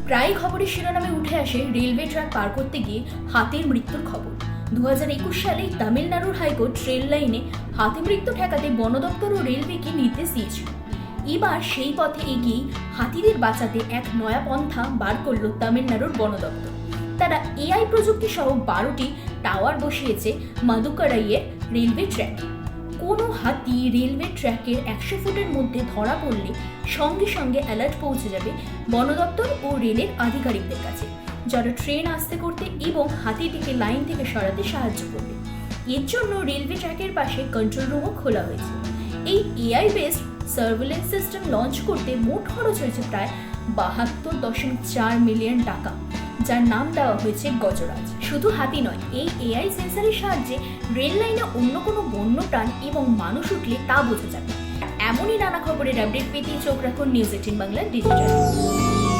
প্রায় খবরের শিরোনামে উঠে আসে রেলওয়ে ট্র্যাক পার করতে গিয়ে হাতির মৃত্যুর খবর। 2021 সালে তামিলনাড়ুর হাইকোর্ট রেল লাইনে হাতি মৃত্যু ঠেকাতে বন দপ্তর ও রেলওয়েকে নির্দেশ দিয়েছিল। এবার সেই পথে এগিয়ে হাতিদের বাঁচাতে এক নয়া পন্থা বার করল তামিলনাড়ুর বন দপ্তর। তারা এআই প্রযুক্তি সহ 12টি টাওয়ার বসিয়েছে মাদুকারাইয়ের রেলওয়ে ট্র্যাকে। কোনো হাতি রেলওয়ে ট্র্যাকের 100 ফুটের মধ্যে ধরা পড়লে সঙ্গে সঙ্গে অ্যালার্ট পৌঁছে যাবে বন দপ্তর ও রেলের আধিকারিকদের কাছে, যারা ট্রেন আসতে করতে এবং হাতিটিকে লাইন থেকে সরাতে সাহায্য করবে। এর জন্য রেলওয়ে ট্র্যাকের পাশে কন্ট্রোল রুমও খোলা হয়েছে। এই AI based surveillance system launch করতে মোট খরচ হয়েছে প্রায় 72.4 মিলিয়ন টাকা, যার নাম দেওয়া হয়েছে গজরাজ। শুধু হাতি নয়, এই এআই সেন্সরের সাহায্যে রেল লাইনে অন্য কোনো বন্য প্রাণ এবং মানুষ উঠলে তা বোঝা যাবে। এমনই নানা খবরের আপডেট পেতে চোখ রাখুন নিউজ 18 বাংলা ডিজিটাল।